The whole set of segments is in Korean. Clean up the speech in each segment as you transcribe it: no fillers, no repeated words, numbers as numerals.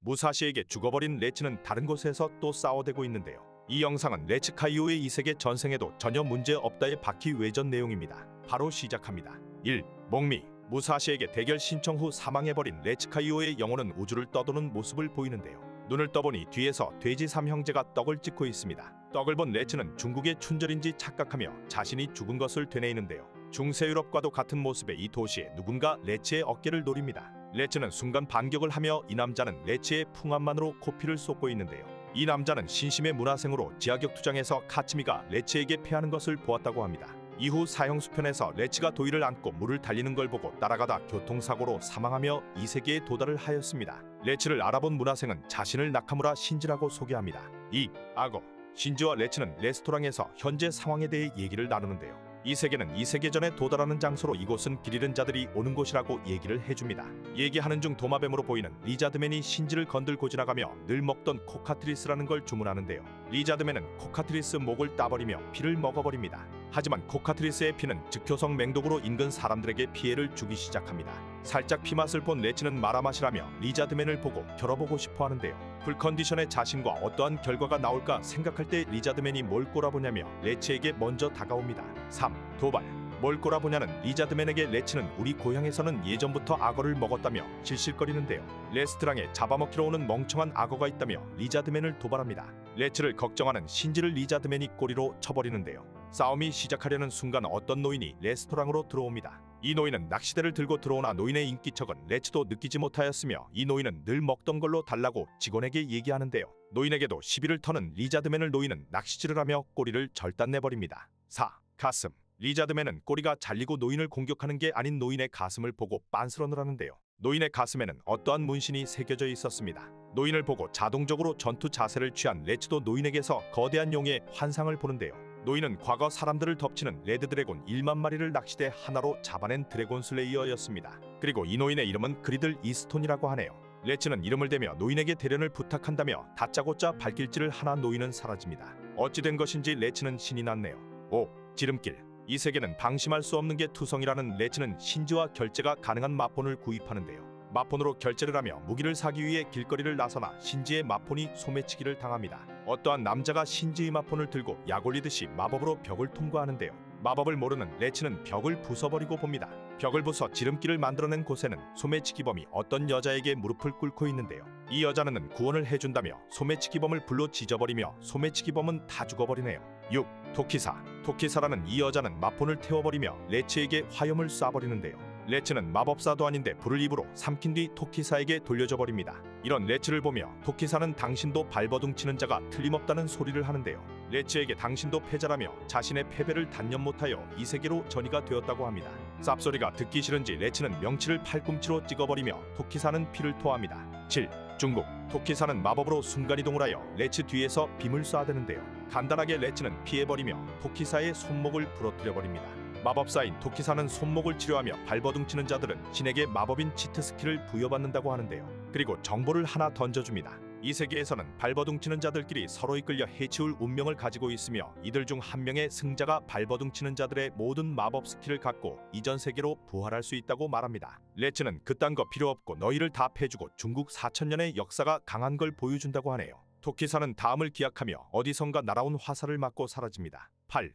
무사시에게 죽어버린 레츠는 다른 곳에서 또 싸워대고 있는데요. 이 영상은 레츠 카이오의 이세계 전생에도 전혀 문제 없다의 바퀴 외전 내용입니다. 바로 시작합니다. 1. 목미 무사시에게 대결 신청 후 사망해버린 레츠 카이오의 영혼은 우주를 떠도는 모습을 보이는데요. 눈을 떠보니 뒤에서 돼지 3형제가 떡을 찍고 있습니다. 떡을 본 레츠는 중국의 춘절인지 착각하며 자신이 죽은 것을 되뇌이는데요. 중세유럽과도 같은 모습의 이 도시에 누군가 레츠의 어깨를 노립니다. 레츠는 순간 반격을 하며 이 남자는 레츠의 풍압만으로 코피를 쏟고 있는데요. 이 남자는 신심의 문화생으로 지하격투장에서 카츠미가 레츠에게 패하는 것을 보았다고 합니다. 이후 사형수편에서 레츠가 도의를 안고 물을 달리는 걸 보고 따라가다 교통사고로 사망하며 이 세계에 도달을 하였습니다. 레츠를 알아본 문화생은 자신을 나카무라 신지라고 소개합니다. 2. 악어 신지와 레츠는 레스토랑에서 현재 상황에 대해 얘기를 나누는데요. 이 세계는 이 세계전에 도달하는 장소로 이곳은 길 잃은 자들이 오는 곳이라고 얘기를 해줍니다. 얘기하는 중 도마뱀으로 보이는 리자드맨이 신지를 건들고 지나가며 늘 먹던 코카트리스라는 걸 주문하는데요. 리자드맨은 코카트리스 목을 따버리며 피를 먹어버립니다. 하지만 코카트리스의 피는 즉효성 맹독으로 인근 사람들에게 피해를 주기 시작합니다. 살짝 피맛을 본 레츠는 말아 마시라며 리자드맨을 보고 겨뤄보고 싶어 하는데요. 풀컨디션의 자신과 어떠한 결과가 나올까 생각할 때 리자드맨이 뭘 꼬라보냐며 레츠에게 먼저 다가옵니다. 3. 도발 뭘 꼬라보냐는 리자드맨에게 레츠는 우리 고향에서는 예전부터 악어를 먹었다며 실실거리는데요. 레스토랑에 잡아먹히러 오는 멍청한 악어가 있다며 리자드맨을 도발합니다. 레츠를 걱정하는 신지를 리자드맨이 꼬리로 쳐버리는데요. 싸움이 시작하려는 순간 어떤 노인이 레스토랑으로 들어옵니다. 이 노인은 낚시대를 들고 들어오나 노인의 인기척은 레츠도 느끼지 못하였으며 이 노인은 늘 먹던 걸로 달라고 직원에게 얘기하는데요. 노인에게도 시비를 터는 리자드맨을 노인은 낚시질을 하며 꼬리를 절단내버립니다. 4. 가슴 리자드맨은 꼬리가 잘리고 노인을 공격하는 게 아닌 노인의 가슴을 보고 빤스런을 하는데요. 노인의 가슴에는 어떠한 문신이 새겨져 있었습니다. 노인을 보고 자동적으로 전투 자세를 취한 레츠도 노인에게서 거대한 용의 환상을 보는데요. 노인은 과거 사람들을 덮치는 레드 드래곤 1만 마리를 낚시대 하나로 잡아낸 드래곤 슬레이어였습니다. 그리고 이 노인의 이름은 그리들 이스톤이라고 하네요. 레츠는 이름을 대며 노인에게 대련을 부탁한다며 다짜고짜 발길질을 하나 노인은 사라집니다. 어찌 된 것인지 레츠는 신이 났네요. 5. 지름길 이 세계는 방심할 수 없는 게 투성이라는 레츠는 신지와 결제가 가능한 마폰을 구입하는데요. 마폰으로 결제를 하며 무기를 사기 위해 길거리를 나서나 신지의 마폰이 소매치기를 당합니다. 어떠한 남자가 신지의 마폰을 들고 약 올리듯이 마법으로 벽을 통과하는데요. 마법을 모르는 레츠는 벽을 부숴버리고 봅니다. 벽을 부숴 지름길을 만들어낸 곳에는 소매치기범이 어떤 여자에게 무릎을 꿇고 있는데요. 이 여자는 구원을 해준다며 소매치기범을 불로 지져버리며 소매치기범은 다 죽어버리네요. 6. 토키사라는 이 여자는 마폰을 태워버리며 레츠에게 화염을 쏴버리는데요. 레츠는 마법사도 아닌데 불을 입으로 삼킨 뒤 토키사에게 돌려줘 버립니다. 이런 레츠를 보며 토키사는 당신도 발버둥치는 자가 틀림없다는 소리를 하는데요. 레츠에게 당신도 패자라며 자신의 패배를 단념 못하여 이 세계로 전이가 되었다고 합니다. 쌉소리가 듣기 싫은지 레츠는 명치를 팔꿈치로 찍어버리며 토키사는 피를 토합니다. 7. 중국 토키사는 마법으로 순간이동을 하여 레츠 뒤에서 빔을 쏴대는데요. 간단하게 레츠는 피해버리며 토키사의 손목을 부러뜨려버립니다. 마법사인 토키사는 손목을 치료하며 발버둥치는 자들은 신에게 마법인 치트 스킬을 부여받는다고 하는데요. 그리고 정보를 하나 던져줍니다. 이 세계에서는 발버둥치는 자들끼리 서로 이끌려 해치울 운명을 가지고 있으며 이들 중 한 명의 승자가 발버둥치는 자들의 모든 마법 스킬을 갖고 이전 세계로 부활할 수 있다고 말합니다. 레츠는 그딴 거 필요 없고 너희를 다 패주고 중국 4000년의 역사가 강한 걸 보여준다고 하네요. 토키사는 다음을 기약하며 어디선가 날아온 화살을 맞고 사라집니다. 8.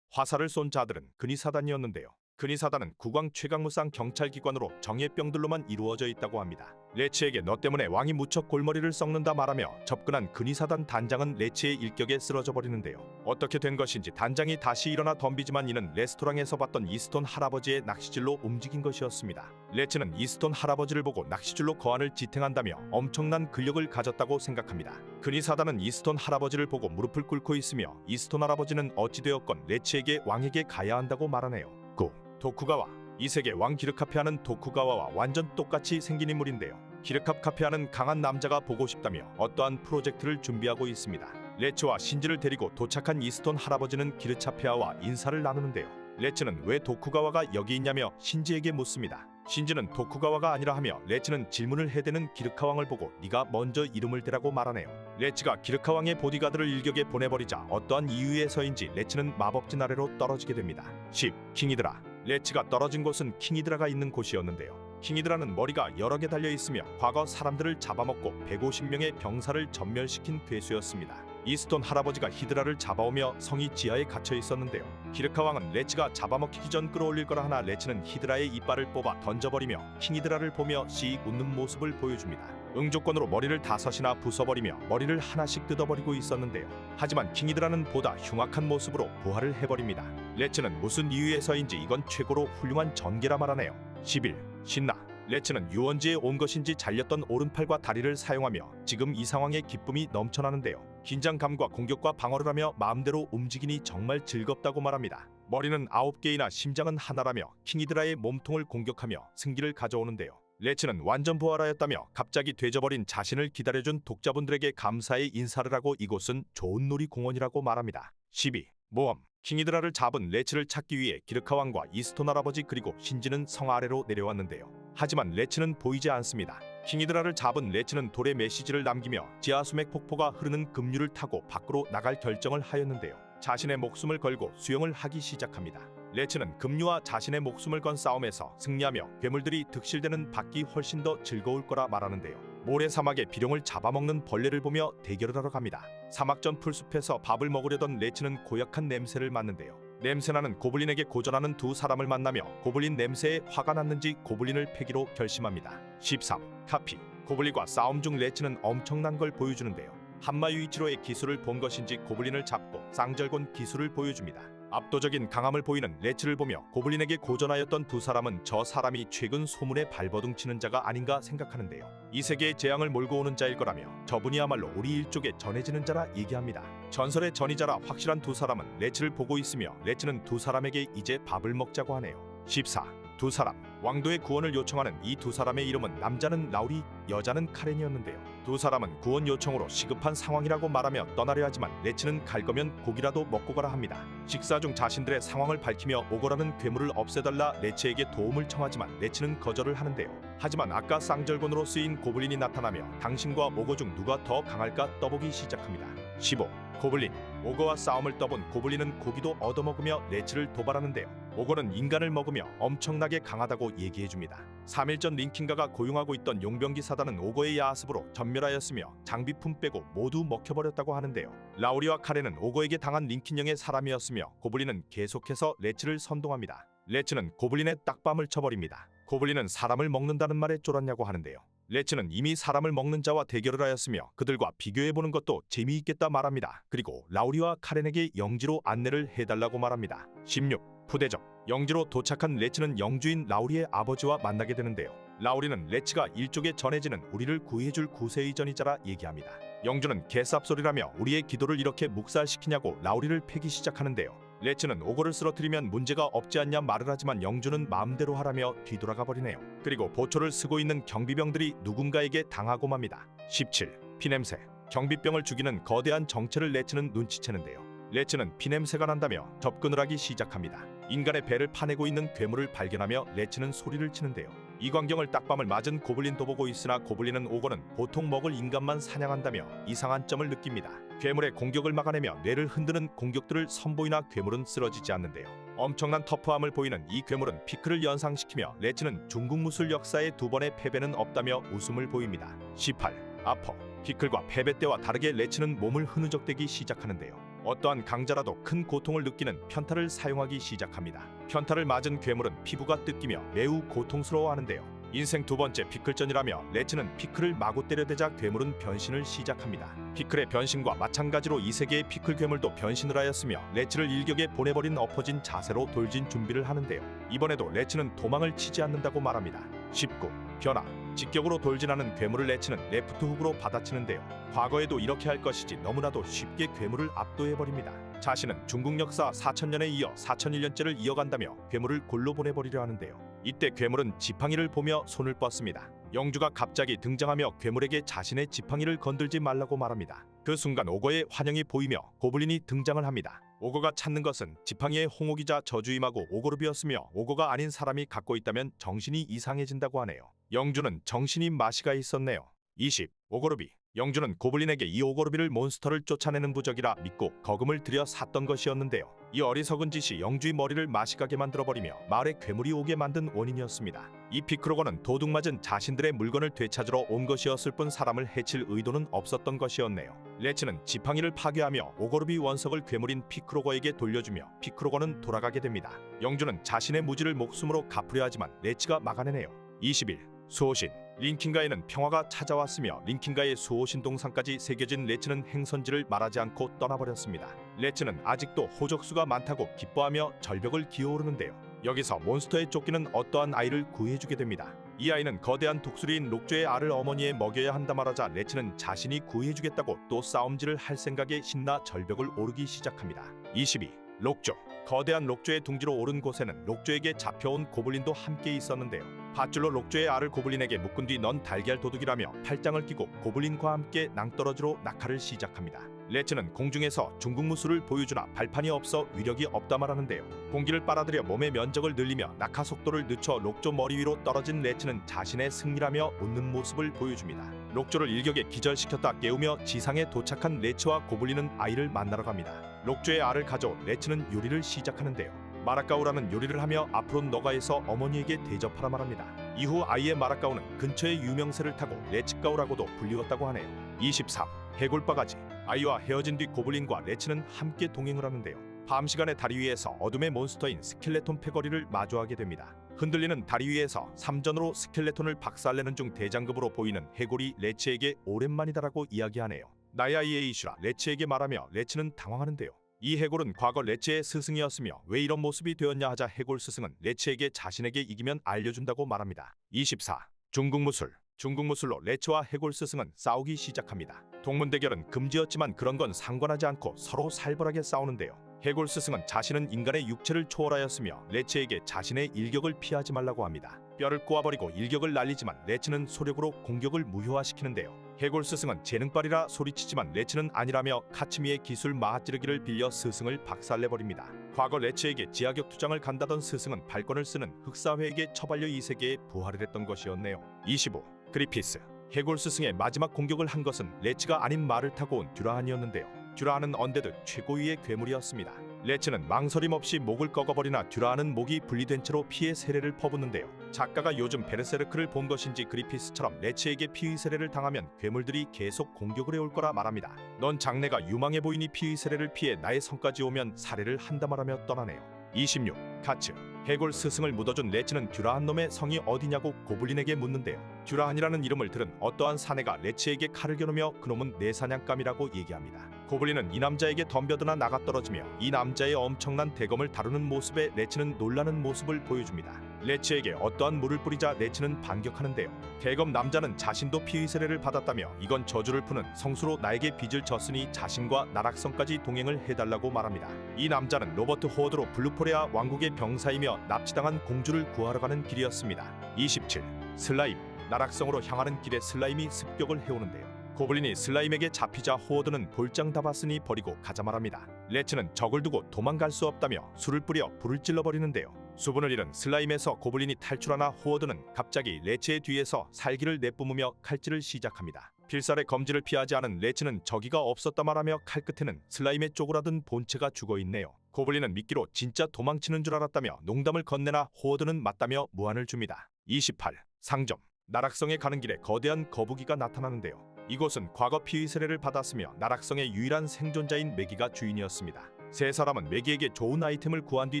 화살을 쏜 자들은 근위사단이었는데요. 근위사단은 국왕 최강무쌍 경찰기관으로 정예병들로만 이루어져 있다고 합니다. 레츠에게 너 때문에 왕이 무척 골머리를 썩는다 말하며 접근한 근위사단 단장은 레츠의 일격에 쓰러져 버리는데요. 어떻게 된 것인지 단장이 다시 일어나 덤비지만 이는 레스토랑에서 봤던 이스톤 할아버지의 낚시줄로 움직인 것이었습니다. 레츠는 이스톤 할아버지를 보고 낚시줄로 거한을 지탱한다며 엄청난 근력을 가졌다고 생각합니다. 근위사단은 이스톤 할아버지를 보고 무릎을 꿇고 있으며 이스톤 할아버지는 어찌되었건 레츠에게 왕에게 가야 한다고 말하네요. 9. 도쿠가와 이 세계 왕 기르카페아는 도쿠가와와 완전 똑같이 생긴 인물인데요. 기르카페아는 강한 남자가 보고 싶다며 어떠한 프로젝트를 준비하고 있습니다. 레츠와 신지를 데리고 도착한 이스톤 할아버지는 기르카페아와 인사를 나누는데요. 레츠는 왜 도쿠가와가 여기 있냐며 신지에게 묻습니다. 신지는 도쿠가와가 아니라 하며 레츠는 질문을 해대는 기르카왕을 보고 네가 먼저 이름을 대라고 말하네요. 레츠가 기르카왕의 보디가드를 일격에 보내버리자 어떠한 이유에서인지 레츠는 마법진 아래로 떨어지게 됩니다. 10. 킹이드라 레츠가 떨어진 곳은 킹이드라가 있는 곳이었는데요. 킹이드라는 머리가 여러 개 달려 있으며 과거 사람들을 잡아먹고 150명의 병사를 전멸시킨 괴수였습니다. 이스톤 할아버지가 히드라를 잡아오며 성이 지하에 갇혀 있었는데요. 키르카 왕은 레츠가 잡아먹히기 전 끌어올릴 거라 하나 레츠는 히드라의 이빨을 뽑아 던져버리며 킹이드라를 보며 씩 웃는 모습을 보여줍니다. 응조건으로 머리를 5이나 부숴버리며 머리를 하나씩 뜯어버리고 있었는데요. 하지만 킹이드라는 보다 흉악한 모습으로 부활을 해버립니다. 레츠는 무슨 이유에서인지 이건 최고로 훌륭한 전개라 말하네요. 11. 신나. 레츠는 유원지에 온 것인지 잘렸던 오른팔과 다리를 사용하며 지금 이 상황에 기쁨이 넘쳐나는데요. 긴장감과 공격과 방어를 하며 마음대로 움직이니 정말 즐겁다고 말합니다. 머리는 9개이나 심장은 하나라며 킹이드라의 몸통을 공격하며 승기를 가져오는데요. 레츠는 완전 부활하였다며 갑자기 되져버린 자신을 기다려준 독자분들에게 감사의 인사를 하고 이곳은 좋은 놀이공원이라고 말합니다. 12. 모험. 킹이드라를 잡은 레츠를 찾기 위해 기르카 왕과 이스톤 할아버지 그리고 신지는 성 아래로 내려왔는데요. 하지만 레츠는 보이지 않습니다. 킹이드라를 잡은 레츠는 돌에 메시지를 남기며 지하수맥 폭포가 흐르는 급류를 타고 밖으로 나갈 결정을 하였는데요. 자신의 목숨을 걸고 수영을 하기 시작합니다. 레츠는 급류와 자신의 목숨을 건 싸움에서 승리하며 괴물들이 득실되는 밖이 훨씬 더 즐거울 거라 말하는데요. 모래 사막의 비룡을 잡아먹는 벌레를 보며 대결을 하러 갑니다. 사막전 풀숲에서 밥을 먹으려던 레츠는 고약한 냄새를 맡는데요. 냄새나는 고블린에게 고전하는 두 사람을 만나며 고블린 냄새에 화가 났는지 고블린을 패기로 결심합니다. 13. 카피. 고블린과 싸움 중 레츠는 엄청난 걸 보여주는데요. 한마유이치로의 기술을 본 것인지 고블린을 잡고 쌍절곤 기술을 보여줍니다. 압도적인 강함을 보이는 레츠를 보며 고블린에게 고전하였던 두 사람은 저 사람이 최근 소문에 발버둥 치는 자가 아닌가 생각하는데요. 이 세계의 재앙을 몰고 오는 자일 거라며 저분이야말로 우리 일족에 전해지는 자라 얘기합니다. 전설의 전이자라 확실한 두 사람은 레츠를 보고 있으며 레츠는 두 사람에게 이제 밥을 먹자고 하네요. 14. 두 사람. 왕도의 구원을 요청하는 이 두 사람의 이름은 남자는 라우리, 여자는 카렌이었는데요. 두 사람은 구원 요청으로 시급한 상황이라고 말하며 떠나려 하지만 레츠는 갈 거면 고기라도 먹고 가라 합니다. 식사 중 자신들의 상황을 밝히며 오거라는 괴물을 없애달라 레츠에게 도움을 청하지만 레츠는 거절을 하는데요. 하지만 아까 쌍절곤으로 쓰인 고블린이 나타나며 당신과 오거 중 누가 더 강할까 떠보기 시작합니다. 15. 고블린. 오거와 싸움을 떠본 고블린은 고기도 얻어먹으며 레츠를 도발하는데요. 오거는 인간을 먹으며 엄청나게 강하다고 얘기해줍니다. 3일 전 링킹가가 고용하고 있던 용병기 사단은 오거의 야습으로 전멸하였으며 장비품 빼고 모두 먹혀버렸다고 하는데요. 라우리와 카렌은 오거에게 당한 링킨령의 사람이었으며 고블린은 계속해서 레츠를 선동합니다. 레츠는 고블린의 딱밤을 쳐버립니다. 고블린은 사람을 먹는다는 말에 쫄았냐고 하는데요. 레츠는 이미 사람을 먹는 자와 대결을 하였으며 그들과 비교해보는 것도 재미있겠다 말합니다. 그리고 라우리와 카렌에게 영지로 안내를 해달라고 말합니다. 16. 푸대접. 영지로 도착한 레츠는 영주인 라우리의 아버지와 만나게 되는데요. 라우리는 레츠가 일족에 전해지는 우리를 구해줄 구세의전이자라 얘기합니다. 영주는 개쌉소리라며 우리의 기도를 이렇게 묵살시키냐고 라우리를 패기 시작하는데요. 레츠는 오거를 쓰러뜨리면 문제가 없지 않냐 말을 하지만 영주는 마음대로 하라며 뒤돌아가 버리네요. 그리고 보초를 쓰고 있는 경비병들이 누군가에게 당하고 맙니다. 17. 피냄새. 경비병을 죽이는 거대한 정체를 레츠는 눈치채는데요. 레츠는 피냄새가 난다며 접근을 하기 시작합니다. 인간의 배를 파내고 있는 괴물을 발견하며 레츠는 소리를 치는데요. 이 광경을 딱밤을 맞은 고블린도 보고 있으나 고블린은 오거는 보통 먹을 인간만 사냥한다며 이상한 점을 느낍니다. 괴물의 공격을 막아내며 뇌를 흔드는 공격들을 선보이나 괴물은 쓰러지지 않는데요. 엄청난 터프함을 보이는 이 괴물은 피크를 연상시키며 레츠는 중국 무술 역사의 두 번의 패배는 없다며 웃음을 보입니다. 18. 아퍼. 피클과 패배 때와 다르게 레츠는 몸을 흐느적대기 시작하는데요. 어떠한 강자라도 큰 고통을 느끼는 편타를 사용하기 시작합니다. 편타를 맞은 괴물은 피부가 뜯기며 매우 고통스러워하는데요. 인생 두 번째 피클전이라며 레츠는 피클을 마구 때려대자 괴물은 변신을 시작합니다. 피클의 변신과 마찬가지로 이 세계의 피클 괴물도 변신을 하였으며 레츠를 일격에 보내버린 엎어진 자세로 돌진 준비를 하는데요. 이번에도 레츠는 도망을 치지 않는다고 말합니다. 19. 변화. 직격으로 돌진하는 괴물을 레츠는 레프트 훅으로 받아치는데요. 과거에도 이렇게 할 것이지 너무나도 쉽게 괴물을 압도해버립니다. 자신은 중국 역사 4000년에 이어 4001년째를 이어간다며 괴물을 골로 보내버리려 하는데요. 이때 괴물은 지팡이를 보며 손을 뻗습니다. 영주가 갑자기 등장하며 괴물에게 자신의 지팡이를 건들지 말라고 말합니다. 그 순간 오거의 환영이 보이며 고블린이 등장을 합니다. 오거가 찾는 것은 지팡이의 홍옥이자 저주임하고 오거르비였으며 오거가 아닌 사람이 갖고 있다면 정신이 이상해진다고 하네요. 영주는 정신이 마시가 있었네요. 20. 오거르비. 영주는 고블린에게 이 오거루비를 몬스터를 쫓아내는 부적이라 믿고 거금을 들여 샀던 것이었는데요. 이 어리석은 짓이 영주의 머리를 마시가게 만들어버리며 마을에 괴물이 오게 만든 원인이었습니다. 이 피크로거는 도둑맞은 자신들의 물건을 되찾으러 온 것이었을 뿐 사람을 해칠 의도는 없었던 것이었네요. 레츠는 지팡이를 파괴하며 오거루비 원석을 괴물인 피크로거에게 돌려주며 피크로거는 돌아가게 됩니다. 영주는 자신의 무지를 목숨으로 갚으려 하지만 레츠가 막아내네요. 20일 수호신 링킹가에는 평화가 찾아왔으며 링킹가의 수호신 동상까지 새겨진 레츠는 행선지를 말하지 않고 떠나버렸습니다. 레츠는 아직도 호적수가 많다고 기뻐하며 절벽을 기어오르는데요. 여기서 몬스터에 쫓기는 어떠한 아이를 구해주게 됩니다. 이 아이는 거대한 독수리인 록조의 알을 어머니에 먹여야 한다 말하자 레츠는 자신이 구해주겠다고 또 싸움질을 할 생각에 신나 절벽을 오르기 시작합니다. 22. 록조 거대한 록조의 둥지로 오른 곳에는 록조에게 잡혀온 고블린도 함께 있었는데요. 밧줄로 록조의 알을 고블린에게 묶은 뒤 넌 달걀 도둑이라며 팔짱을 끼고 고블린과 함께 낭떠러지로 낙하를 시작합니다. 레츠는 공중에서 중국무술을 보여주나 발판이 없어 위력이 없다 말하는데요. 공기를 빨아들여 몸의 면적을 늘리며 낙하 속도를 늦춰 록조 머리 위로 떨어진 레츠는 자신의 승리라며 웃는 모습을 보여줍니다. 록조를 일격에 기절시켰다 깨우며 지상에 도착한 레츠와 고블린은 아이를 만나러 갑니다. 록조의 알을 가져온 레츠는 요리를 시작하는데요. 마라까우라는 요리를 하며 앞으로 너가에서 어머니에게 대접하라 말합니다. 이후 아이의 마라까우는 근처의 유명세를 타고 레츠까우라고도 불리웠다고 하네요. 23. 해골바가지 아이와 헤어진 뒤 고블린과 레츠는 함께 동행을 하는데요. 밤 시간에 다리 위에서 어둠의 몬스터인 스켈레톤 패거리를 마주하게 됩니다. 흔들리는 다리 위에서 삼전으로 스켈레톤을 박살내는 중 대장급으로 보이는 해골이 레츠에게 오랜만이다라고 이야기하네요. 나의 아이의 이슈라 레츠에게 말하며 레츠는 당황하는데요. 이 해골은 과거 레츠의 스승이었으며 왜 이런 모습이 되었냐 하자 해골 스승은 레츠에게 자신에게 이기면 알려준다고 말합니다. 24. 중국무술 중국무술로 레츠와 해골 스승은 싸우기 시작합니다. 동문 대결은 금지였지만 그런 건 상관하지 않고 서로 살벌하게 싸우는데요. 해골 스승은 자신은 인간의 육체를 초월하였으며 레츠에게 자신의 일격을 피하지 말라고 합니다. 뼈를 꼬아버리고 일격을 날리지만 레츠는 소력으로 공격을 무효화시키는데요. 해골 스승은 재능빨이라 소리치지만 레츠는 아니라며 카츠미의 기술 마하찌르기를 빌려 스승을 박살내버립니다. 과거 레츠에게 지하격 투장을 간다던 스승은 발권을 쓰는 흑사회에게 처발려 이 세계에 부활을 했던 것이었네요. 25. 그리피스 해골 스승의 마지막 공격을 한 것은 레츠가 아닌 말을 타고 온 듀라한이었는데요. 듀라한은 언데드 최고위의 괴물이었습니다. 레츠는 망설임 없이 목을 꺾어버리나 듀라한은 목이 분리된 채로 피의 세례를 퍼붓는데요. 작가가 요즘 베르세르크를 본 것인지 그리피스처럼 레츠에게 피의 세례를 당하면 괴물들이 계속 공격을 해올 거라 말합니다. 넌 장래가 유망해 보이니 피의 세례를 피해 나의 성까지 오면 살해를 한다 말하며 떠나네요. 26. 카츠 해골 스승을 묻어준 레츠는 듀라한 놈의 성이 어디냐고 고블린에게 묻는데요. 듀라한이라는 이름을 들은 어떠한 사내가 레츠에게 칼을 겨누며 그놈은 내 사냥감이라고 얘기합니다. 고블린은 이 남자에게 덤벼드나 나가떨어지며 이 남자의 엄청난 대검을 다루는 모습에 레츠는 놀라는 모습을 보여줍니다. 레츠에게 어떠한 물을 뿌리자 레츠는 반격하는데요. 대검 남자는 자신도 피의 세례를 받았다며 이건 저주를 푸는 성수로 나에게 빚을 졌으니 자신과 나락성까지 동행을 해달라고 말합니다. 이 남자는 로버트 호어드로 블루포레아 왕국의 병사이며 납치당한 공주를 구하러 가는 길이었습니다. 27. 슬라임 나락성으로 향하는 길에 슬라임이 습격을 해오는데요. 고블린이 슬라임에게 잡히자 호어드는 볼장 다 봤으니 버리고 가자 말합니다. 레츠는 적을 두고 도망갈 수 없다며 술을 뿌려 불을 찔러버리는데요. 수분을 잃은 슬라임에서 고블린이 탈출하나 호어드는 갑자기 레츠의 뒤에서 살기를 내뿜으며 칼질을 시작합니다. 필살의 검지를 피하지 않은 레츠는 저기가 없었다 말하며 칼끝에는 슬라임에 쪼그라든 본체가 죽어있네요. 고블린은 미끼로 진짜 도망치는 줄 알았다며 농담을 건네나 호어드는 맞다며 무안을 줍니다. 28. 상점 나락성에 가는 길에 거대한 거북이가 나타나는데요. 이곳은 과거 피의 세례를 받았으며 나락성의 유일한 생존자인 메기가 주인이었습니다. 세 사람은 메기에게 좋은 아이템을 구한 뒤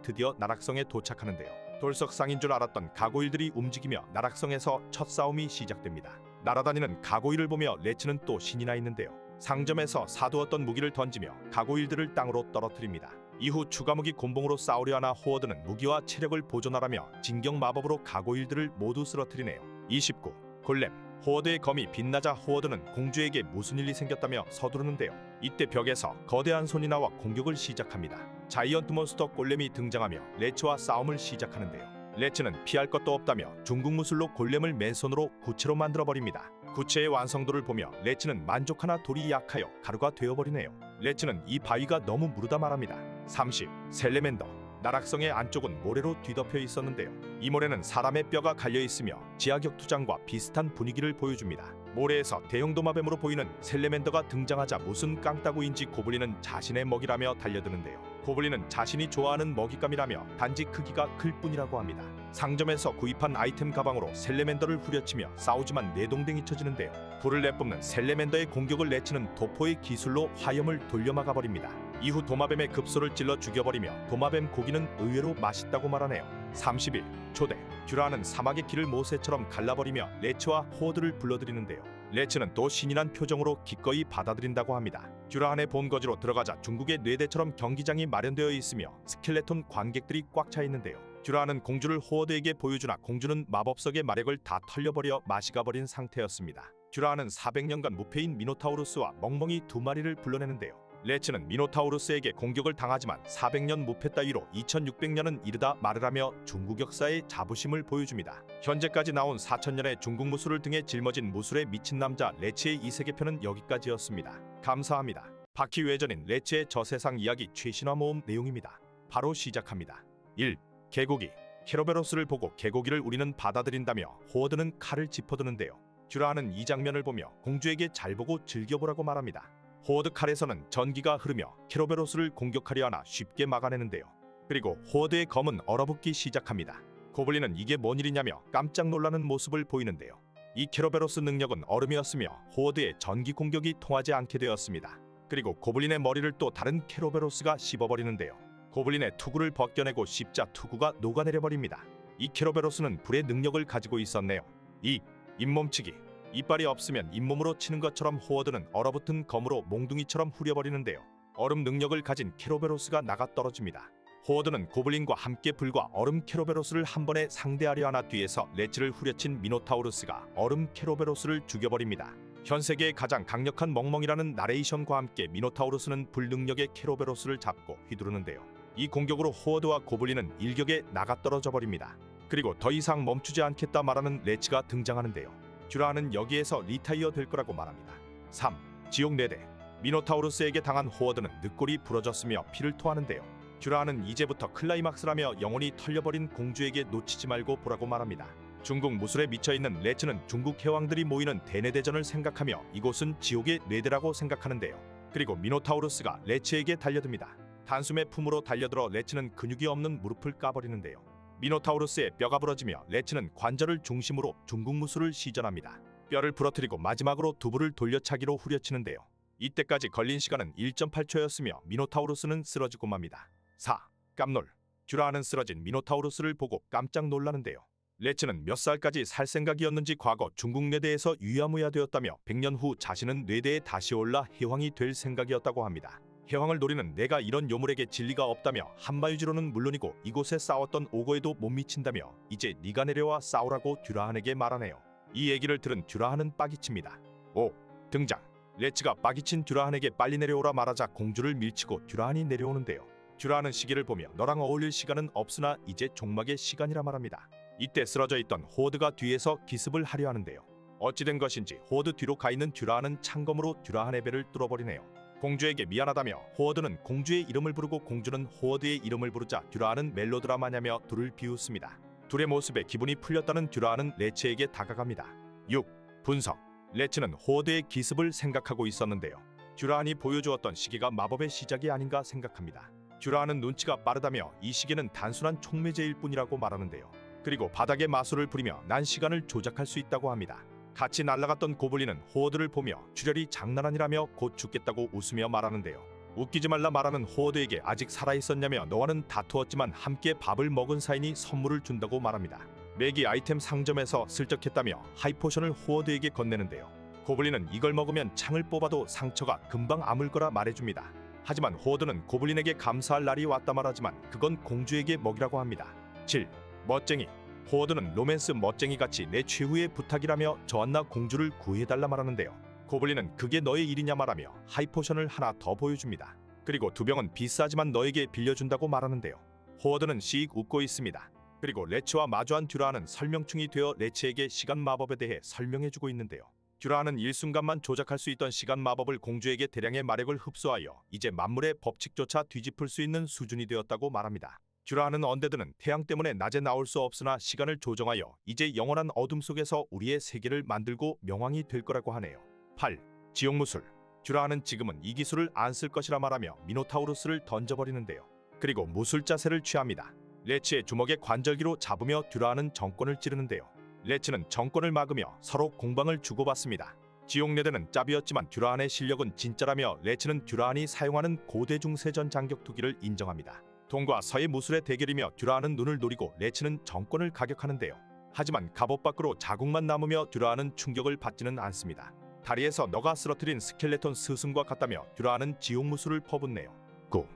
드디어 나락성에 도착하는데요. 돌석상인 줄 알았던 가고일들이 움직이며 나락성에서 첫 싸움이 시작됩니다. 날아다니는 가고일을 보며 레츠는 또 신이 나 있는데요. 상점에서 사두었던 무기를 던지며 가고일들을 땅으로 떨어뜨립니다. 이후 추가 무기 곤봉으로 싸우려 하나 호어드는 무기와 체력을 보존하라며 진경 마법으로 가고일들을 모두 쓰러뜨리네요. 29. 골렘 호어드의 검이 빛나자 호어드는 공주에게 무슨 일이 생겼다며 서두르는데요. 이때 벽에서 거대한 손이 나와 공격을 시작합니다. 자이언트 몬스터 골렘이 등장하며 레츠와 싸움을 시작하는데요. 레츠는 피할 것도 없다며 중국 무술로 골렘을 맨손으로 구체로 만들어버립니다. 구체의 완성도를 보며 레츠는 만족하나 돌이 약하여 가루가 되어버리네요. 레츠는 이 바위가 너무 무르다 말합니다. 30. 셀레멘더 나락성의 안쪽은 모래로 뒤덮여 있었는데요. 이 모래는 사람의 뼈가 갈려 있으며 지하격투장과 비슷한 분위기를 보여줍니다. 모래에서 대형 도마뱀으로 보이는 셀레멘더가 등장하자 무슨 깡따구인지 고블린은 자신의 먹이라며 달려드는데요. 고블린은 자신이 좋아하는 먹잇감이라며 단지 크기가 클 뿐이라고 합니다. 상점에서 구입한 아이템 가방으로 셀레멘더를 후려치며 싸우지만 내동댕이 쳐지는데요. 불을 내뿜는 셀레멘더의 공격을 내치는 도포의 기술로 화염을 돌려막아 버립니다. 이후 도마뱀의 급소를 찔러 죽여버리며 도마뱀 고기는 의외로 맛있다고 말하네요. 30일 초대 듀라는 사막의 길을 모세처럼 갈라버리며 레츠와 호어드를 불러들이는데요. 레츠는 또 신이 난 표정으로 기꺼이 받아들인다고 합니다. 듀라한의 본거지로 들어가자 중국의 뇌대처럼 경기장이 마련되어 있으며 스켈레톤 관객들이 꽉 차 있는데요. 듀라는 공주를 호어드에게 보여주나 공주는 마법석의 마력을 다 털려버려 마시가 버린 상태였습니다. 듀라는 400년간 무패인 미노타우루스와 멍멍이 두 마리를 불러내는데요. 레츠는 미노타우루스에게 공격을 당하지만 400년 무패 따위로 2600년은 이르다 말으라며 중국 역사의 자부심을 보여줍니다. 현재까지 나온 4000년의 중국 무술을 등에 짊어진 무술에 미친 남자 레츠의 이 세계편은 여기까지였습니다. 감사합니다. 바퀴 외전인 레츠의 저세상 이야기 최신화 모음 내용입니다. 바로 시작합니다. 1. 개고기. 케로베로스를 보고 개고기를 우리는 받아들인다며 호어드는 칼을 짚어두는데요. 듀라는 이 장면을 보며 공주에게 잘 보고 즐겨보라고 말합니다. 호어드 칼에서는 전기가 흐르며 케로베로스를 공격하려 하나 쉽게 막아내는데요. 그리고 호어드의 검은 얼어붙기 시작합니다. 고블린은 이게 뭔 일이냐며 깜짝 놀라는 모습을 보이는데요. 이 케로베로스 능력은 얼음이었으며 호어드의 전기 공격이 통하지 않게 되었습니다. 그리고 고블린의 머리를 또 다른 케로베로스가 씹어버리는데요. 고블린의 투구를 벗겨내고 씹자 투구가 녹아내려버립니다. 이 케로베로스는 불의 능력을 가지고 있었네요. 2. 잇몸치기. 이빨이 없으면 잇몸으로 치는 것처럼 호어드는 얼어붙은 검으로 몽둥이처럼 후려버리는데요. 얼음 능력을 가진 케로베로스가 나가 떨어집니다. 호어드는 고블린과 함께 불과 얼음 케로베로스를 한 번에 상대하려 하나 뒤에서 레츠를 후려친 미노타우루스가 얼음 케로베로스를 죽여버립니다. 현 세계의 가장 강력한 멍멍이라는 나레이션과 함께 미노타우루스는 불 능력의 케로베로스를 잡고 휘두르는데요. 이 공격으로 호어드와 고블린은 일격에 나가 떨어져 버립니다. 그리고 더 이상 멈추지 않겠다 말하는 레츠가 등장하는데요. 듀라는 여기에서 리타이어 될 거라고 말합니다. 3. 지옥 내대. 미노타우루스에게 당한 호어드는 늑골이 부러졌으며 피를 토하는데요. 듀라는 이제부터 클라이막스라며 영혼이 털려버린 공주에게 놓치지 말고 보라고 말합니다. 중국 무술에 미쳐있는 레츠는 중국 해왕들이 모이는 대내대전을 생각하며 이곳은 지옥의 뇌대라고 생각하는데요. 그리고 미노타우루스가 레츠에게 달려듭니다. 단숨에 품으로 달려들어 레츠는 근육이 없는 무릎을 까버리는데요. 미노타우루스의 뼈가 부러지며 레츠는 관절을 중심으로 중국 무술을 시전합니다. 뼈를 부러뜨리고 마지막으로 두부를 돌려차기로 후려치는데요. 이때까지 걸린 시간은 1.8초였으며 미노타우루스는 쓰러지고 맙니다. 4. 깜놀. 듀라는 쓰러진 미노타우루스를 보고 깜짝 놀라는데요. 레츠는 몇 살까지 살 생각이었는지 과거 중국 뇌대에서 유야무야 되었다며 100년 후 자신은 뇌대에 다시 올라 해왕이 될 생각이었다고 합니다. 해왕을 노리는 내가 이런 요물에게 진리가 없다며 한마유지로는 물론이고 이곳에 싸웠던 오거에도 못 미친다며 이제 네가 내려와 싸우라고 듀라한에게 말하네요. 이 얘기를 들은 듀라한은 빠기칩니다. 5. 등장. 레츠가 빠기친 듀라한에게 빨리 내려오라 말하자 공주를 밀치고 듀라한이 내려오는데요. 듀라한은 시계를 보며 너랑 어울릴 시간은 없으나 이제 종막의 시간이라 말합니다. 이때 쓰러져 있던 호어드가 뒤에서 기습을 하려 하는데요. 어찌된 것인지 호어드 뒤로 가 있는 듀라한은 창검으로 듀라한의 배를 뚫어버리네요. 공주에게 미안하다며 호어드는 공주의 이름을 부르고 공주는 호어드의 이름을 부르자 듀라한은 멜로드라마냐며 둘을 비웃습니다. 둘의 모습에 기분이 풀렸다는 듀라한은 레츠에게 다가갑니다. 6. 분석. 레츠는 호어드의 기습을 생각하고 있었는데요. 듀라한이 보여주었던 시계가 마법의 시작이 아닌가 생각합니다. 듀라한은 눈치가 빠르다며 이 시계는 단순한 촉매제일 뿐이라고 말하는데요. 그리고 바닥에 마술을 부리며 난 시간을 조작할 수 있다고 합니다. 같이 날아갔던 고블린은 호어드를 보며 출혈이 장난 아니라며 곧 죽겠다고 웃으며 말하는데요. 웃기지 말라 말하는 호어드에게 아직 살아있었냐며 너와는 다투었지만 함께 밥을 먹은 사이니 선물을 준다고 말합니다. 매기 아이템 상점에서 슬쩍 했다며 하이포션을 호어드에게 건네는데요. 고블린은 이걸 먹으면 창을 뽑아도 상처가 금방 아물 거라 말해줍니다. 하지만 호어드는 고블린에게 감사할 날이 왔다 말하지만 그건 공주에게 먹이라고 합니다. 7. 멋쟁이. 호어드는 로맨스 멋쟁이같이 내 최후의 부탁이라며 저한나 공주를 구해달라 말하는데요. 고블린은 그게 너의 일이냐 말하며 하이포션을 하나 더 보여줍니다. 그리고 두 병은 비싸지만 너에게 빌려준다고 말하는데요. 호어드는 씩 웃고 있습니다. 그리고 레츠와 마주한 듀라는 설명충이 되어 레츠에게 시간 마법에 대해 설명해주고 있는데요. 듀라는 일순간만 조작할 수 있던 시간 마법을 공주에게 대량의 마력을 흡수하여 이제 만물의 법칙조차 뒤집을 수 있는 수준이 되었다고 말합니다. 듀라는 언데드는 태양 때문에 낮에 나올 수 없으나 시간을 조정하여 이제 영원한 어둠 속에서 우리의 세계를 만들고 명왕이 될 거라고 하네요. 8. 지옥무술. 듀라는 지금은 이 기술을 안 쓸 것이라 말하며 미노타우루스를 던져버리는데요. 그리고 무술 자세를 취합니다. 레츠의 주먹에 관절기로 잡으며 듀라는 정권을 찌르는데요. 레츠는 정권을 막으며 서로 공방을 주고받습니다. 지옥레드는 짭이었지만 듀라한의 실력은 진짜라며 레츠는 듀라한이 사용하는 고대 중세전 장격투기를 인정합니다. 동과 서의 무술의 대결이며 듀라한은 눈을 노리고 레츠는 정권을 가격하는데요. 하지만 갑옷 밖으로 자국만 남으며 듀라한은 충격을 받지는 않습니다. 다리에서 너가 쓰러뜨린 스켈레톤 스승과 같다며 듀라한은 지옥무술을 퍼붓네요. 9.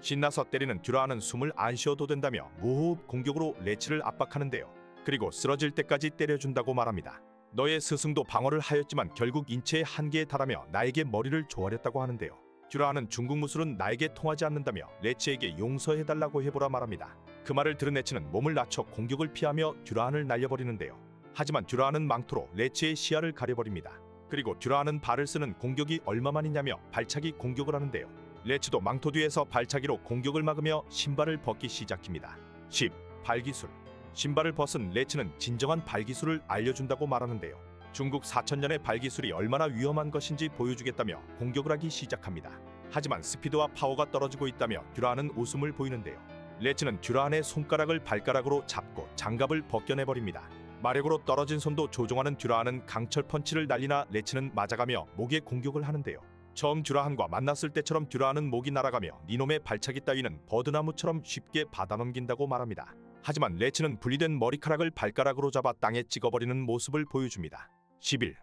신나서 때리는 듀라한은 숨을 안 쉬어도 된다며 무호흡 공격으로 레츠를 압박하는데요. 그리고 쓰러질 때까지 때려준다고 말합니다. 너의 스승도 방어를 하였지만 결국 인체의 한계에 달하며 나에게 머리를 조아렸다고 하는데요. 듀라한은 중국 무술은 나에게 통하지 않는다며 레츠에게 용서해달라고 해보라 말합니다. 그 말을 들은 레츠는 몸을 낮춰 공격을 피하며 듀라한을 날려버리는데요. 하지만 듀라한은 망토로 레츠의 시야를 가려버립니다. 그리고 듀라한은 발을 쓰는 공격이 얼마만이냐며 발차기 공격을 하는데요. 레츠도 망토 뒤에서 발차기로 공격을 막으며 신발을 벗기 시작합니다. 10. 발기술. 신발을 벗은 레츠는 진정한 발기술을 알려준다고 말하는데요. 중국 4000년의 발기술이 얼마나 위험한 것인지 보여주겠다며 공격을 하기 시작합니다. 하지만 스피드와 파워가 떨어지고 있다며 듀라한은 웃음을 보이는데요. 레츠는 듀라한의 손가락을 발가락으로 잡고 장갑을 벗겨내버립니다. 마력으로 떨어진 손도 조종하는 듀라한은 강철 펀치를 날리나 레츠는 맞아가며 목에 공격을 하는데요. 처음 듀라한과 만났을 때처럼 듀라한은 목이 날아가며 니놈의 발차기 따위는 버드나무처럼 쉽게 받아넘긴다고 말합니다. 하지만 레츠는 분리된 머리카락을 발가락으로 잡아 땅에 찍어버리는 모습을 보여줍니다. 11.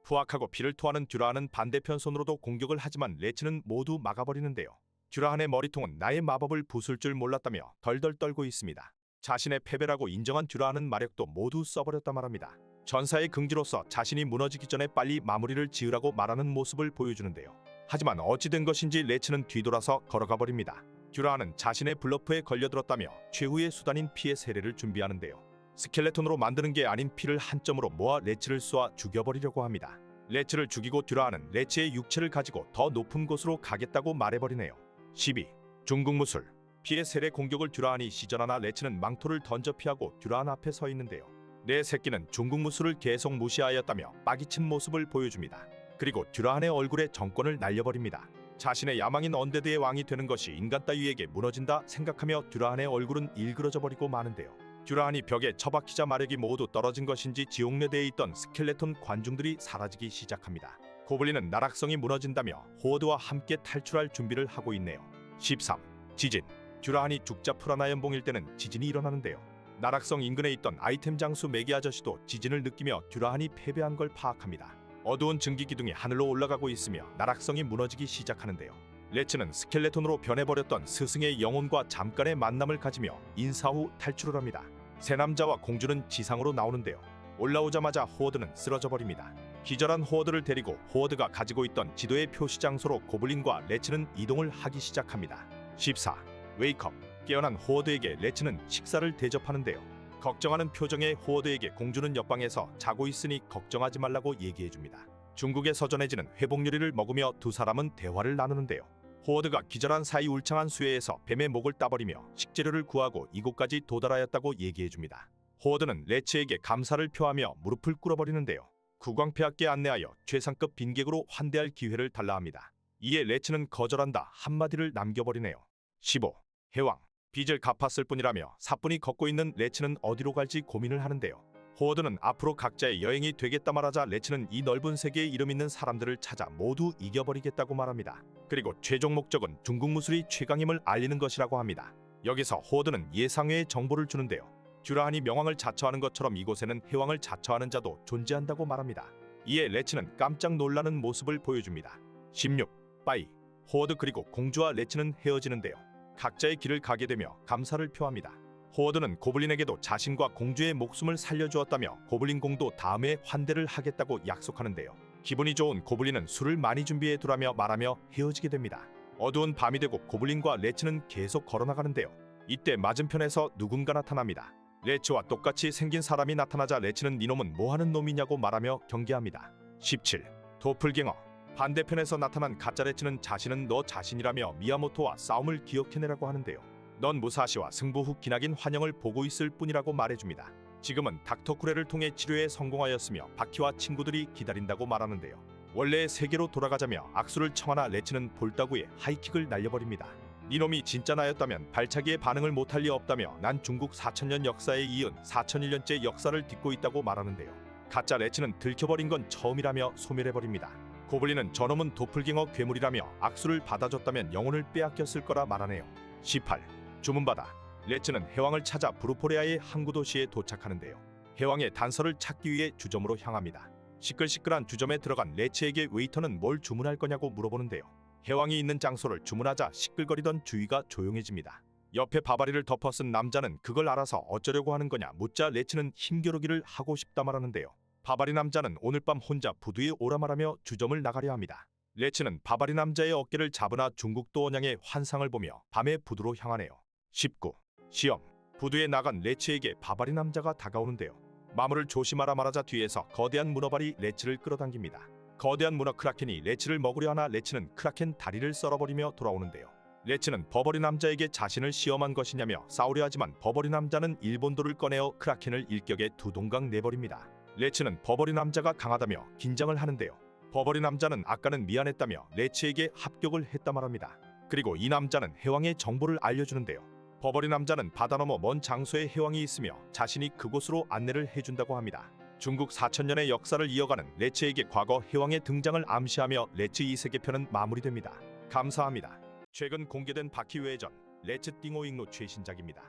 푸악하고 피를 토하는 듀라한은 반대편 손으로도 공격을 하지만 레츠는 모두 막아버리는데요. 듀라한의 머리통은 나의 마법을 부술 줄 몰랐다며 덜덜 떨고 있습니다. 자신의 패배라고 인정한 듀라한은 마력도 모두 써버렸다 말합니다. 전사의 긍지로서 자신이 무너지기 전에 빨리 마무리를 지으라고 말하는 모습을 보여주는데요. 하지만 어찌된 것인지 레츠는 뒤돌아서 걸어가 버립니다. 듀라한은 자신의 블러프에 걸려들었다며 최후의 수단인 피의 세례를 준비하는데요. 스켈레톤으로 만드는 게 아닌 피를 한 점으로 모아 레츠를 쏘아 죽여버리려고 합니다. 레츠를 죽이고 듀라한은 레츠의 육체를 가지고 더 높은 곳으로 가겠다고 말해버리네요. 12. 중국무술. 피의 세례 공격을 듀라한이 시전하나 레츠는 망토를 던져 피하고 듀라한 앞에 서 있는데요. 내 새끼는 중국무술을 계속 무시하였다며 빠기친 모습을 보여줍니다. 그리고 듀라한의 얼굴에 정권을 날려버립니다. 자신의 야망인 언데드의 왕이 되는 것이 인간 따위에게 무너진다 생각하며 듀라한의 얼굴은 일그러져 버리고 마는데요. 듀라한이 벽에 처박히자 마력이 모두 떨어진 것인지 지옥레드에 있던 스켈레톤 관중들이 사라지기 시작합니다. 고블린은 나락성이 무너진다며 호어드와 함께 탈출할 준비를 하고 있네요. 13. 지진. 듀라한이 죽자 프라나 연봉일 때는 지진이 일어나는데요. 나락성 인근에 있던 아이템 장수 메기 아저씨도 지진을 느끼며 듀라한이 패배한 걸 파악합니다. 어두운 증기 기둥이 하늘로 올라가고 있으며 나락성이 무너지기 시작하는데요. 레츠는 스켈레톤으로 변해버렸던 스승의 영혼과 잠깐의 만남을 가지며 인사 후 탈출을 합니다. 새 남자와 공주는 지상으로 나오는데요. 올라오자마자 호어드는 쓰러져버립니다. 기절한 호어드를 데리고 호어드가 가지고 있던 지도의 표시 장소로 고블린과 레츠는 이동을 하기 시작합니다. 14. 웨이크업. 깨어난 호어드에게 레츠는 식사를 대접하는데요. 걱정하는 표정의 호어드에게 공주는 옆방에서 자고 있으니 걱정하지 말라고 얘기해줍니다. 중국의 서전해지는 회복요리를 먹으며 두 사람은 대화를 나누는데요. 호어드가 기절한 사이 울창한 수해에서 뱀의 목을 따버리며 식재료를 구하고 이곳까지 도달하였다고 얘기해줍니다. 호어드는 레츠에게 감사를 표하며 무릎을 꿇어버리는데요. 국왕폐하께 안내하여 최상급 빈객으로 환대할 기회를 달라 합니다. 이에 레츠는 거절한다 한마디를 남겨버리네요. 15. 해왕. 빚을 갚았을 뿐이라며 사뿐히 걷고 있는 레츠는 어디로 갈지 고민을 하는데요. 호어드는 앞으로 각자의 여행이 되겠다 말하자 레츠는 이 넓은 세계에 이름 있는 사람들을 찾아 모두 이겨버리겠다고 말합니다. 그리고 최종 목적은 중국 무술이 최강임을 알리는 것이라고 합니다. 여기서 호어드는 예상외의 정보를 주는데요. 듀라한이 명왕을 자처하는 것처럼 이곳에는 해왕을 자처하는 자도 존재한다고 말합니다. 이에 레츠는 깜짝 놀라는 모습을 보여줍니다. 16. 빠이. 호어드 그리고 공주와 레츠는 헤어지는데요. 각자의 길을 가게 되며 감사를 표합니다. 호어드는 고블린에게도 자신과 공주의 목숨을 살려주었다며 고블린 공도 다음에 환대를 하겠다고 약속하는데요. 기분이 좋은 고블린은 술을 많이 준비해 두라며 말하며 헤어지게 됩니다. 어두운 밤이 되고 고블린과 레츠는 계속 걸어나가는데요. 이때 맞은편에서 누군가 나타납니다. 레츠와 똑같이 생긴 사람이 나타나자 레츠는 니놈은 뭐하는 놈이냐고 말하며 경계합니다. 17. 도플갱어. 반대편에서 나타난 가짜 레츠는 자신은 너 자신이라며 미야모토와 싸움을 기억해내라고 하는데요. 넌 무사시와 승부 후 기나긴 환영을 보고 있을 뿐이라고 말해줍니다. 지금은 닥터 쿠레를 통해 치료에 성공하였으며 바퀴와 친구들이 기다린다고 말하는데요. 원래의 세계로 돌아가자며 악수를 청하나 레츠는 볼따구에 하이킥을 날려버립니다. 니놈이 진짜 나였다면 발차기에 반응을 못할 리 없다며 난 중국 4000년 역사에 이은 4001년째 역사를 딛고 있다고 말하는데요. 가짜 레츠는 들켜버린 건 처음이라며 소멸해버립니다. 고블린은 저놈은 도플갱어 괴물이라며 악수를 받아줬다면 영혼을 빼앗겼을 거라 말하네요. 18. 주문받아 레츠는 해왕을 찾아 브루포레아의 항구 도시에 도착하는데요. 해왕의 단서를 찾기 위해 주점으로 향합니다. 시끌시끌한 주점에 들어간 레츠에게 웨이터는 뭘 주문할 거냐고 물어보는데요. 해왕이 있는 장소를 주문하자 시끌거리던 주위가 조용해집니다. 옆에 바바리를 덮어 쓴 남자는 그걸 알아서 어쩌려고 하는 거냐 묻자 레츠는 힘겨루기를 하고 싶다 말하는데요. 바바리 남자는 오늘 밤 혼자 부두에 오라 말하며 주점을 나가려 합니다. 레츠는 바바리 남자의 어깨를 잡으나 중국도 언양의 환상을 보며 밤의 부두로 향하네요. 19. 시험. 부두에 나간 레츠에게 바바리 남자가 다가오는데요. 마물을 조심하라 말하자 뒤에서 거대한 문어발이 레츠를 끌어당깁니다. 거대한 문어 크라켄이 레츠를 먹으려 하나 레츠는 크라켄 다리를 썰어버리며 돌아오는데요. 레츠는 버버리 남자에게 자신을 시험한 것이냐며 싸우려 하지만 버버리 남자는 일본도를 꺼내어 크라켄을 일격에 두 동강 내버립니다. 레츠는 버버리 남자가 강하다며 긴장을 하는데요. 버버리 남자는 아까는 미안했다며 레츠에게 합격을 했다 말합니다. 그리고 이 남자는 해왕의 정보를 알려주는데요. 버버리 남자는 바다 너머 먼 장소에 해왕이 있으며 자신이 그곳으로 안내를 해준다고 합니다. 중국 4000년의 역사를 이어가는 레츠에게 과거 해왕의 등장을 암시하며 레츠 2세계편은 마무리됩니다. 감사합니다. 최근 공개된 바퀴 외전 레츠 띵오잉로 최신작입니다.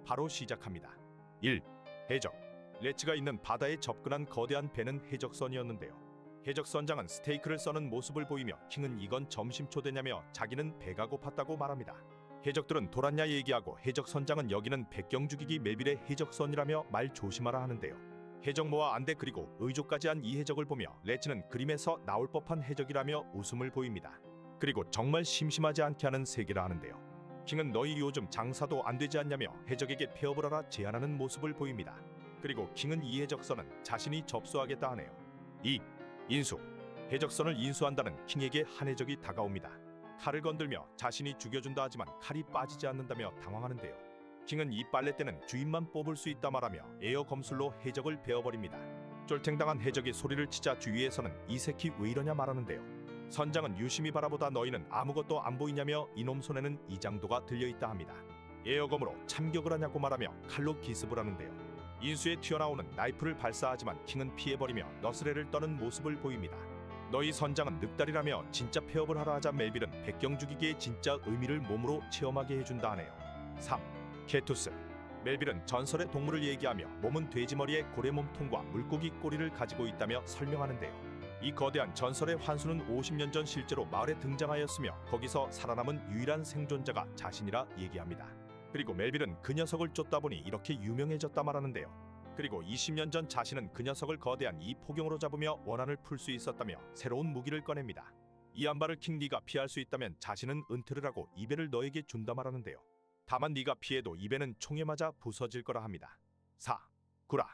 바로 시작합니다. 1. 해적. 레츠가 있는 바다에 접근한 거대한 배는 해적선이었는데요. 해적선장은 스테이크를 써는 모습을 보이며 킹은 이건 점심초대냐며 자기는 배가 고팠다고 말합니다. 해적들은 돌았냐 얘기하고 해적선장은 여기는 백경 죽이기 멜빌의 해적선이라며 말 조심하라 하는데요. 해적모와 안대 그리고 의족까지 한 이 해적을 보며 레츠는 그림에서 나올 법한 해적이라며 웃음을 보입니다. 그리고 정말 심심하지 않게 하는 세계라 하는데요. 킹은 너희 요즘 장사도 안 되지 않냐며 해적에게 폐업을 하라 제안하는 모습을 보입니다. 그리고 킹은 이 해적선은 자신이 접수하겠다 하네요. 2. 인수. 해적선을 인수한다는 킹에게 한 해적이 다가옵니다. 칼을 건들며 자신이 죽여준다 하지만 칼이 빠지지 않는다며 당황하는데요. 킹은 이 빨래대는 주인만 뽑을 수 있다 말하며 에어 검술로 해적을 베어버립니다. 쫄탱당한 해적이 소리를 치자 주위에서는 이 새끼 왜 이러냐 말하는데요. 선장은 유심히 바라보다 너희는 아무것도 안 보이냐며 이놈 손에는 이장도가 들려있다 합니다. 에어검으로 참격을 하냐고 말하며 칼로 기습을 하는데요. 인수에 튀어나오는 나이프를 발사하지만 킹은 피해버리며 너스레를 떠는 모습을 보입니다. 너희 선장은 늑다리라며 진짜 폐업을 하라 하자 멜빌은 백경 죽이기의 진짜 의미를 몸으로 체험하게 해준다 하네요. 3. 케투스. 멜빌은 전설의 동물을 얘기하며 몸은 돼지머리에 고래 몸통과 물고기 꼬리를 가지고 있다며 설명하는데요. 이 거대한 전설의 환수는 50년 전 실제로 마을에 등장하였으며 거기서 살아남은 유일한 생존자가 자신이라 얘기합니다. 그리고 멜빌은 그 녀석을 쫓다 보니 이렇게 유명해졌다 말하는데요. 그리고 20년 전 자신은 그 녀석을 거대한 이 포경으로 잡으며 원한을 풀 수 있었다며 새로운 무기를 꺼냅니다. 이 안발을 킹 네가 피할 수 있다면 자신은 은퇴를 하고 이 배를 너에게 준다 말하는데요. 다만 네가 피해도 이 배는 총에 맞아 부서질 거라 합니다. 4. 구라.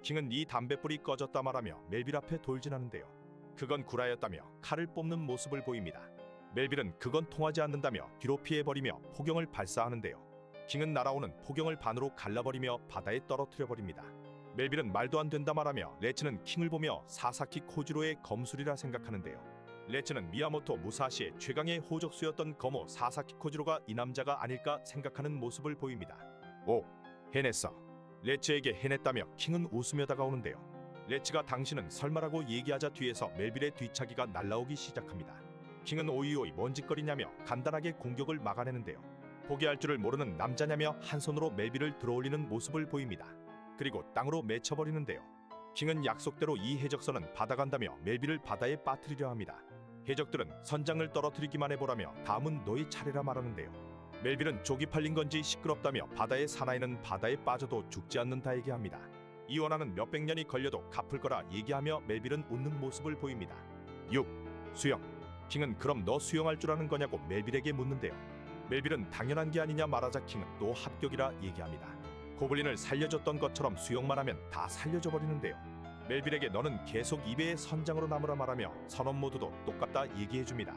킹은 네 담뱃불이 꺼졌다 말하며 멜빌 앞에 돌진하는데요. 그건 구라였다며 칼을 뽑는 모습을 보입니다. 멜빌은 그건 통하지 않는다며 뒤로 피해버리며 포경을 발사하는데요. 킹은 날아오는 포경을 반으로 갈라버리며 바다에 떨어뜨려버립니다. 멜빌은 말도 안 된다 말하며 레츠는 킹을 보며 사사키 코지로의 검술이라 생각하는데요. 레츠는 미야모토 무사시의 최강의 호적수였던 거모 사사키 코지로가 이 남자가 아닐까 생각하는 모습을 보입니다. 5. 해냈어. 레츠에게 해냈다며 킹은 웃으며 다가오는데요. 레츠가 당신은 설마라고 얘기하자 뒤에서 멜빌의 뒤차기가 날라오기 시작합니다. 킹은 오이오이 뭔 짓거리냐며 간단하게 공격을 막아내는데요. 포기할 줄을 모르는 남자냐며 한 손으로 멜빌을 들어올리는 모습을 보입니다. 그리고 땅으로 맺혀버리는데요. 킹은 약속대로 이 해적선은 바다 간다며 멜빌을 바다에 빠뜨리려 합니다. 해적들은 선장을 떨어뜨리기만 해보라며 다음은 너의 차례라 말하는데요. 멜빌은 족이 팔린 건지 시끄럽다며 바다의 사나이는 바다에 빠져도 죽지 않는다 얘기합니다. 이 원한은 몇백 년이 걸려도 갚을 거라 얘기하며 멜빌은 웃는 모습을 보입니다. 6. 수영. 킹은 그럼 너 수영할 줄 아는 거냐고 멜빌에게 묻는데요. 멜빌은 당연한 게 아니냐 말하자 킹은 또 합격이라 얘기합니다. 고블린을 살려줬던 것처럼 수영만 하면 다 살려줘 버리는데요. 멜빌에게 너는 계속 이 배의 선장으로 남으라 말하며 선원 모두도 똑같다 얘기해줍니다.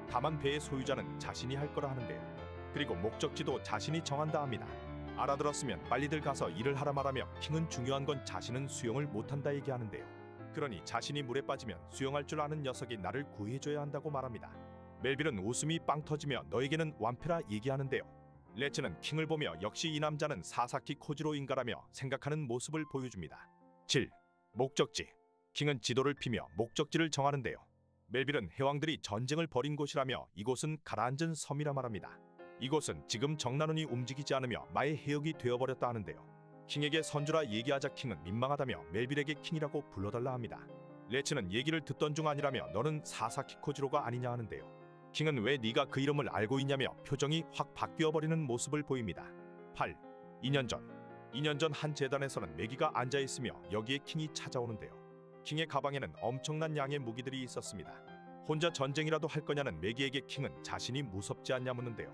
다만 배의 소유자는 자신이 할 거라 하는데요. 그리고 목적지도 자신이 정한다 합니다. 알아들었으면 빨리들 가서 일을 하라 말하며 킹은 중요한 건 자신은 수영을 못한다 얘기하는데요. 그러니 자신이 물에 빠지면 수영할 줄 아는 녀석이 나를 구해줘야 한다고 말합니다. 멜빌은 웃음이 빵 터지며 너에게는 완패라 얘기하는데요. 레츠는 킹을 보며 역시 이 남자는 사사키 코지로인가라며 생각하는 모습을 보여줍니다. 7. 목적지. 킹은 지도를 피며 목적지를 정하는데요. 멜빌은 해왕들이 전쟁을 벌인 곳이라며 이곳은 가라앉은 섬이라 말합니다. 이곳은 지금 정나눈이 움직이지 않으며 마의 해역이 되어버렸다 하는데요. 킹에게 선주라 얘기하자 킹은 민망하다며 멜빌에게 킹이라고 불러달라 합니다. 레츠는 얘기를 듣던 중 아니라며 너는 사사키 코지로가 아니냐 하는데요. 킹은 왜 네가 그 이름을 알고 있냐며 표정이 확 바뀌어버리는 모습을 보입니다. 8. 2년 전 한 재단에서는 매기가 앉아있으며 여기에 킹이 찾아오는데요. 킹의 가방에는 엄청난 양의 무기들이 있었습니다. 혼자 전쟁이라도 할 거냐는 매기에게 킹은 자신이 무섭지 않냐 묻는데요.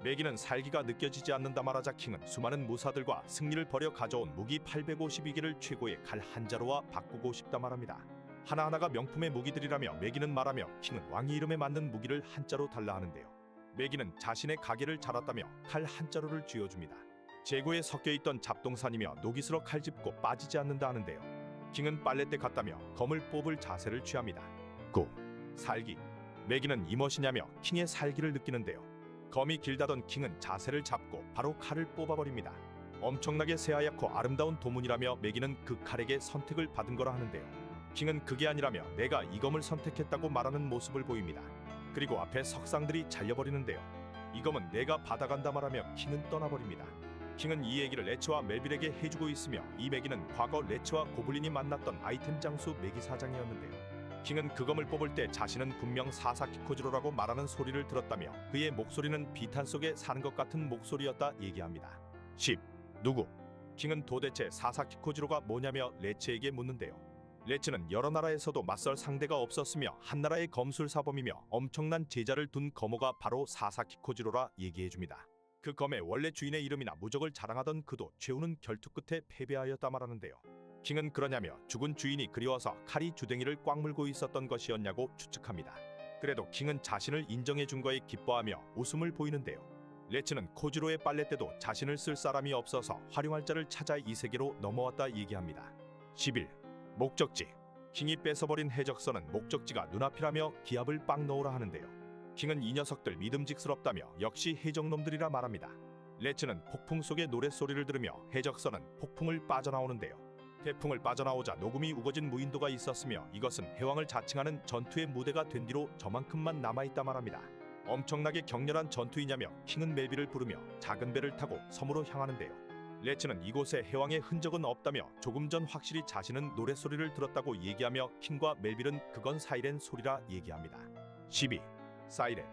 매기는 살기가 느껴지지 않는다 말하자 킹은 수많은 무사들과 승리를 벌여 가져온 무기 852개를 최고의 칼 한 자루와 바꾸고 싶다 말합니다. 하나하나가 명품의 무기들이라며 매기는 말하며 킹은 왕의 이름에 맞는 무기를 한 자루 달라 하는데요. 매기는 자신의 가게를 차렸다며 칼 한 자루를 쥐어줍니다. 재고에 섞여있던 잡동사니며 녹이 슬어 칼 짚고 빠지지 않는다 하는데요. 킹은 빨랫대 같다며 검을 뽑을 자세를 취합니다. 9. 살기. 매기는 이 멋이냐며 킹의 살기를 느끼는데요. 검이 길다던 킹은 자세를 잡고 바로 칼을 뽑아버립니다. 엄청나게 새하얗고 아름다운 도문이라며 매기는 그 칼에게 선택을 받은 거라 하는데요. 킹은 그게 아니라며 내가 이 검을 선택했다고 말하는 모습을 보입니다. 그리고 앞에 석상들이 잘려버리는데요. 이 검은 내가 받아간다 말하며 킹은 떠나버립니다. 킹은 이 얘기를 레츠와 멜빌에게 해주고 있으며 이 매기는 과거 레츠와 고블린이 만났던 아이템 장수 매기 사장이었는데요. 킹은 그 검을 뽑을 때 자신은 분명 사사키 코지로라고 말하는 소리를 들었다며 그의 목소리는 비탄 속에 사는 것 같은 목소리였다 얘기합니다. 10. 누구? 킹은 도대체 사사키 코지로가 뭐냐며 레츠에게 묻는데요. 레츠는 여러 나라에서도 맞설 상대가 없었으며 한나라의 검술사범이며 엄청난 제자를 둔 검호가 바로 사사키 코지로라 얘기해줍니다. 그 검의 원래 주인의 이름이나 무적을 자랑하던 그도 최후는 결투 끝에 패배하였다 말하는데요. 킹은 그러냐며 죽은 주인이 그리워서 칼이 주댕이를 꽉 물고 있었던 것이었냐고 추측합니다. 그래도 킹은 자신을 인정해 준 거에 기뻐하며 웃음을 보이는데요. 레츠는 코지로의 빨랫대도 자신을 쓸 사람이 없어서 활용할 자를 찾아 이 세계로 넘어왔다 얘기합니다. 11. 목적지. 킹이 뺏어버린 해적선은 목적지가 눈앞이라며 기합을 빵 넣으라 하는데요. 킹은 이 녀석들 믿음직스럽다며 역시 해적놈들이라 말합니다. 레츠는 폭풍 속의 노랫소리를 들으며 해적선은 폭풍을 빠져나오는데요. 태풍을 빠져나오자 녹음이 우거진 무인도가 있었으며 이것은 해왕을 자칭하는 전투의 무대가 된 뒤로 저만큼만 남아있다 말합니다. 엄청나게 격렬한 전투이냐며 킹은 멜빌을 부르며 작은 배를 타고 섬으로 향하는데요. 레츠는 이곳에 해왕의 흔적은 없다며 조금 전 확실히 자신은 노랫소리를 들었다고 얘기하며 킹과 멜빌은 그건 사이렌 소리라 얘기합니다. 12. 사이렌.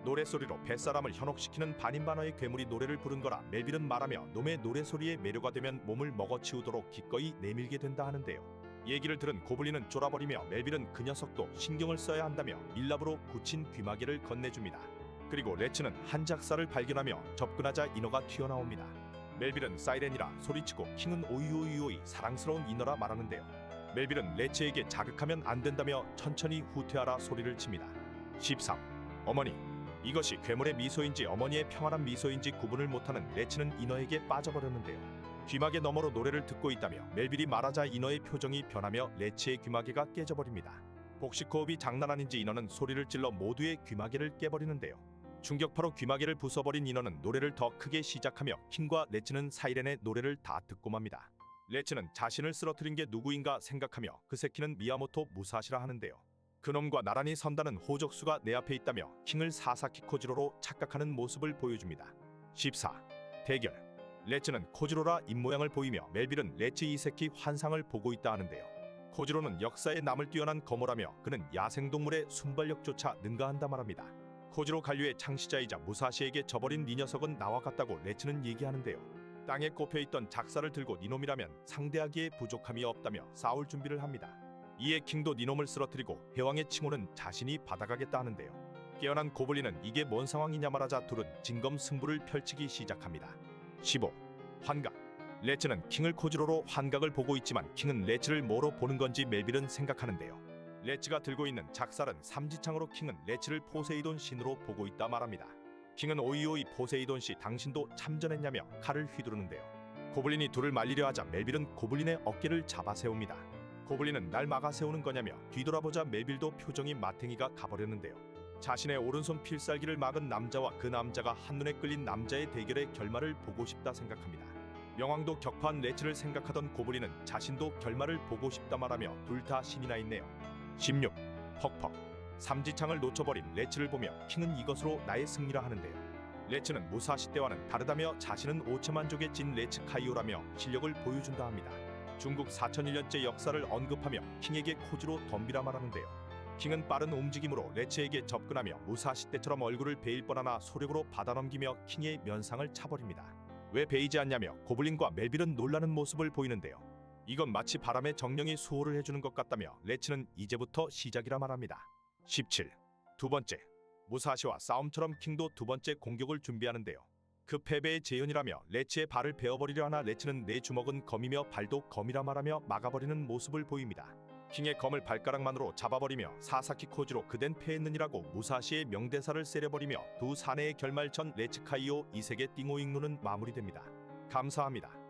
노랫소리로 뱃사람을 현혹시키는 반인반어의 괴물이 노래를 부른 거라 멜빌은 말하며 놈의 노랫소리에 매료가 되면 몸을 먹어치우도록 기꺼이 내밀게 된다 하는데요. 얘기를 들은 고블린은 쫄아버리며 멜빌은 그 녀석도 신경을 써야 한다며 밀랍으로 굳힌 귀마개를 건네줍니다. 그리고 레츠는 한 작사를 발견하며 접근하자 인어가 튀어나옵니다. 멜빌은 사이렌이라 소리치고 킹은 오이오이오이 사랑스러운 인어라 말하는데요. 멜빌은 레츠에게 자극하면 안 된다며 천천히 후퇴하라 소리를 칩니다. 13. 어머니. 이것이 괴물의 미소인지 어머니의 평안한 미소인지 구분을 못하는 레츠는 인어에게 빠져버렸는데요. 귀마개 너머로 노래를 듣고 있다며 멜빌이 말하자 인어의 표정이 변하며 레츠의 귀마개가 깨져버립니다. 복식호흡이 장난 아닌지 인어는 소리를 찔러 모두의 귀마개를 깨버리는데요. 충격파로 귀마개를 부숴버린 인어는 노래를 더 크게 시작하며 킹과 레츠는 사이렌의 노래를 다 듣고 맙니다. 레츠는 자신을 쓰러뜨린 게 누구인가 생각하며 그 새끼는 미야모토 무사시라 하는데요. 그놈과 나란히 선다는 호적수가 내 앞에 있다며 킹을 사사키 코지로로 착각하는 모습을 보여줍니다. 14. 대결. 레츠는 코지로라 입모양을 보이며 멜빌은 레츠 이 새끼 환상을 보고 있다 하는데요. 코지로는 역사에 남을 뛰어난 검호라며 그는 야생동물의 순발력조차 능가한다 말합니다. 코지로 관류의 창시자이자 무사시에게 져버린 네 녀석은 나와 같다고 레츠는 얘기하는데요. 땅에 꼽혀있던 작사를 들고 니놈이라면 상대하기에 부족함이 없다며 싸울 준비를 합니다. 이에 킹도 니놈을 쓰러뜨리고 해왕의 칭호는 자신이 받아가겠다 하는데요. 깨어난 고블린은 이게 뭔 상황이냐 말하자 둘은 진검승부를 펼치기 시작합니다. 15. 환각. 레츠는 킹을 코지로로 환각을 보고 있지만 킹은 레츠를 뭐로 보는 건지 멜빌은 생각하는데요. 레츠가 들고 있는 작살은 삼지창으로 킹은 레츠를 포세이돈 신으로 보고 있다 말합니다. 킹은 오이오이 포세이돈 씨 당신도 참전했냐며 칼을 휘두르는데요. 고블린이 둘을 말리려 하자 멜빌은 고블린의 어깨를 잡아 세웁니다. 고블린은 날 막아 세우는 거냐며 뒤돌아보자 멜빌도 표정이 마탱이가 가버렸는데요. 자신의 오른손 필살기를 막은 남자와 그 남자가 한눈에 끌린 남자의 대결의 결말을 보고 싶다 생각합니다. 명왕도 격파한 레츠를 생각하던 고블린은 자신도 결말을 보고 싶다 말하며 둘 다 신이 나 있네요. 16. 퍽퍽. 삼지창을 놓쳐버린 레츠를 보며 킹은 이것으로 나의 승리라 하는데요. 레츠는 무사시 때와는 다르다며 자신은 오체만족의 진 레츠 카이오라며 실력을 보여준다 합니다. 중국 4001년째 역사를 언급하며 킹에게 코즈로 덤비라 말하는데요. 킹은 빠른 움직임으로 레츠에게 접근하며 무사시 때처럼 얼굴을 베일 뻔하나 소력으로 받아넘기며 킹의 면상을 차버립니다. 왜 베이지 않냐며 고블린과 멜빌은 놀라는 모습을 보이는데요. 이건 마치 바람의 정령이 수호를 해주는 것 같다며 레츠는 이제부터 시작이라 말합니다. 17. 두 번째. 무사시와 싸움처럼 킹도 두 번째 공격을 준비하는데요. 그 패배의 재현이라며 레츠의 발을 베어버리려 하나 레츠는 내 주먹은 검이며 발도 검이라 말하며 막아버리는 모습을 보입니다. 킹의 검을 발가락만으로 잡아버리며 사사키 코지로 그댄 패했느니라고 무사시의 명대사를 세려버리며 두 사내의 결말 전 레츠 카이오 2세계 띵오잉루는 마무리됩니다. 감사합니다.